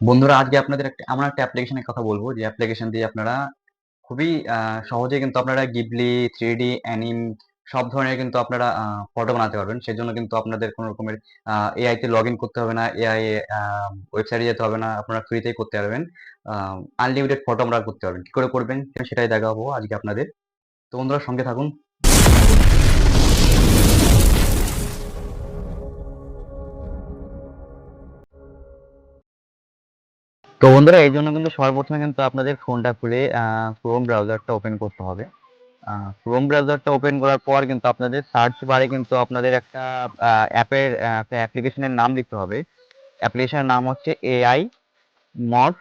বন্ধুরা, আজকে আপনাদের এমন একটা অ্যাপ্লিকেশনের কথা বলবো যে অ্যাপ্লিকেশন দিয়ে আপনারা খুবই সহজে কিন্তু আপনারা গিবলি, 3D, অ্যানিম সব ধরনের কিন্তু আপনারা ফটো বানাতে পারবেন। সেজন্য কিন্তু আপনাদের কোনো রকমের এআই তে লগ ইন করতে হবে না, এআই ওয়েবসাইটে যেতে হবে না, আপনারা ফ্রিতেই করতে পারবেন। আনলিমিটেড ফটো আমরা করতে পারবেন। কি করে করবেন সেটাই দেখাবো আজকে আপনাদের। তো বন্ধুরা, সঙ্গে থাকুন। তো বন্ধুরা, এই জন্য কিন্তু সর্বপ্রথমে কিন্তু আপনাদের ফোনটা খুলে ক্রোম ব্রাউজারটা ওপেন করতে হবে। ক্রোম ব্রাউজারটা ওপেন করার পর কিন্তু আপনাদের সার্চ বারে কিন্তু আপনাদের একটা অ্যাপের একটা অ্যাপ্লিকেশনের নাম লিখতে হবে। অ্যাপ্লিকেশনের নাম হচ্ছে এআই মড।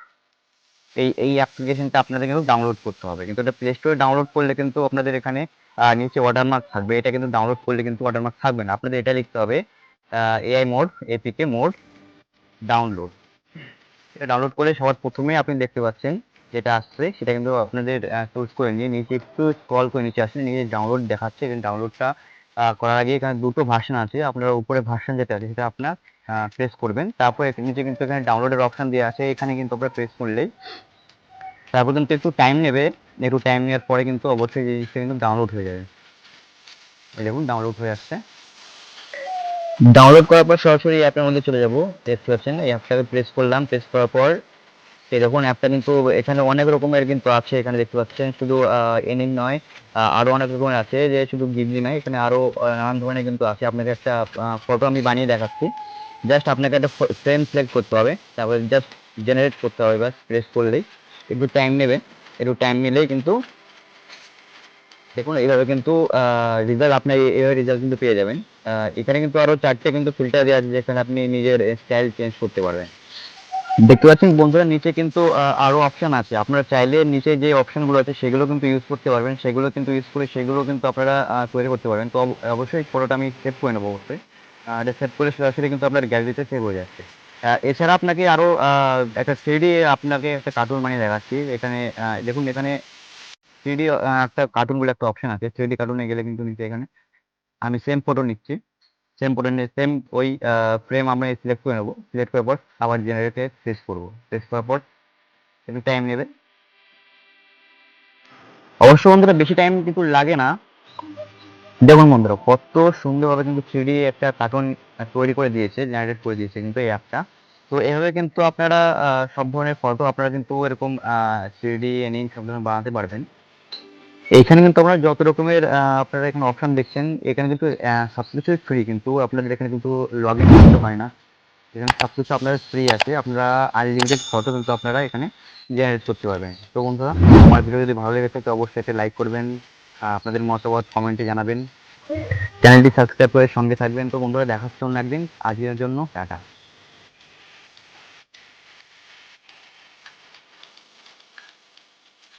এই অ্যাপ্লিকেশনটা আপনাদের কিন্তু ডাউনলোড করতে হবে, কিন্তু এটা প্লে স্টোরে ডাউনলোড করলে কিন্তু আপনাদের এখানে নিচে ওয়াটারমার্ক থাকবে। এটা কিন্তু ডাউনলোড করলে কিন্তু ওয়াটারমার্ক থাকবে না, আপনাদের এটা লিখতে হবে AI mode, APK mode download. এটা ডাউনলোড করে সবার প্রথমে আপনি দেখতে পাচ্ছেন যেটা আসছে, সেটা কিন্তু আপনাদের চুজ করে নিয়ে নিচে একটু স্ক্রল করে নিচে আসলে নিচে ডাউনলোড দেখাচ্ছে। এখানে ডাউনলোডটা করার আগে এখানে দুটো ভার্সন আছে, আপনারা উপরে ভার্সন যেটা আছে সেটা আপনার প্রেস করবেন। তারপর নিচে কিন্তু এখানে ডাউনলোডের অপশন দেওয়া আছে, এখানে কিন্তু আপনারা প্রেস করলেই তারপর কিন্তু একটু টাইম নেবে। একটু টাইম নেওয়ার পরে কিন্তু অবশ্যই জিনিসটা কিন্তু ডাউনলোড হয়ে যাবে। এই দেখুন ডাউনলোড হয়ে আসছে। ডাউনলোড করার পর সরাসরি অ্যাপের মধ্যে চলে যাবো। দেখতে পাচ্ছেন এই অ্যাপটাকে প্রেস করলাম, প্রেস করার পর এই দেখুন অ্যাপটা কিন্তু এখানে অনেক রকমের কিন্তু আছে। এখানে দেখতে পাচ্ছেন শুধু এনিম নয়, আরো অনেক রকমের আছে, যে শুধু গিবলি নয়, এখানে আরো নানান ধরনের কিন্তু আছে। আপনাকে একটা ফটো আমি বানিয়ে দেখাচ্ছি। জাস্ট আপনাকে একটা ফ্রেম সিলেক্ট করতে হবে, তারপরে জাস্ট জেনারেট করতে হবে, বাস প্রেস করলেই। একটু টাইম নেবে, একটু টাইম নিলেই কিন্তু দেখুন এইভাবে কিন্তু রেজাল্ট আপনার এইভাবে রেজাল্ট কিন্তু পেয়ে যাবেন। এখানে কিন্তু আরো চারটে কিন্তু ফিল্টার দেওয়া আছে, যেখানে আপনি নিজের স্টাইল চেঞ্জ করতে পারবেন। দেখতে পাচ্ছেন বন্ধুরা, নিচে কিন্তু আরো অপশন আছে। আপনারা চাইলে নিচে যে অপশন গুলো আছে সেগুলো কিন্তু ইউজ করতে পারবেন, সেগুলো কিন্তু ইউজ করে সেগুলো কিন্তু আপনারা তৈরি করতে পারবেন। তো অবশ্যই ফটোটা আমি সেভ করে নেবো অবশ্যই। এটা সেভ করে সরাসরি কিন্তু আপনার গ্যালারিতে সেভ হয়ে যাচ্ছে। এছাড়া আপনাকে আরো একটা 3D আপনাকে একটা কার্টুন বানিয়ে দেখাচ্ছি। এখানে দেখুন, এখানে 3D একটা কার্টুন বলে একটা অপশন আছে। 3D কার্টুনে গেলে কিন্তু নিচে এখানে আমি সেম ফটো নিচ্ছি, সেম ফটো নিয়ে সেম ওই ফ্রেম আমরা সিলেক্ট করে নেবো। সিলেক্ট করার পর আবার জেনারেটে প্রেস করবো, প্রেস করার পর একটু টাইম নেবে। অবশ্য বন্ধুরা বেশি টাইম কিন্তু লাগে না। দেখুন বন্ধুরা, কত সুন্দরভাবে কিন্তু 3D একটা কার্টুন তৈরি করে দিয়েছে, জেনারেট করে দিয়েছে কিন্তু এই অ্যাপটা। তো এভাবে কিন্তু আপনারা সব ধরনের ফটো আপনারা কিন্তু এরকম 3D অ্যানিং সব ধরনের বানাতে পারবেন। এইখানে কিন্তু আপনারা যত রকমের আপনারা এখানে অপশন দেখছেন, এখানে কিন্তু সবকিছুই ফ্রি, কিন্তু আপনাদের এখানে কিন্তু লগ ইন করতে হয় না। এখানে সবকিছু আপনার ফ্রি আছে, আপনারা আনলিমিটেড ফটো কিন্তু আপনারা এখানে জেনারেট করতে পারবেন। তো বন্ধুরা, আমার ভিডিও যদি ভালো লেগে থাকে অবশ্যই একটা লাইক করবেন, আপনাদের মতামত কমেন্টে জানাবেন, চ্যানেলটি সাবস্ক্রাইব করে সঙ্গে থাকবেন। তো বন্ধুরা, দেখা হচ্ছে অন্য একদিন। আজকের জন্য টাটা।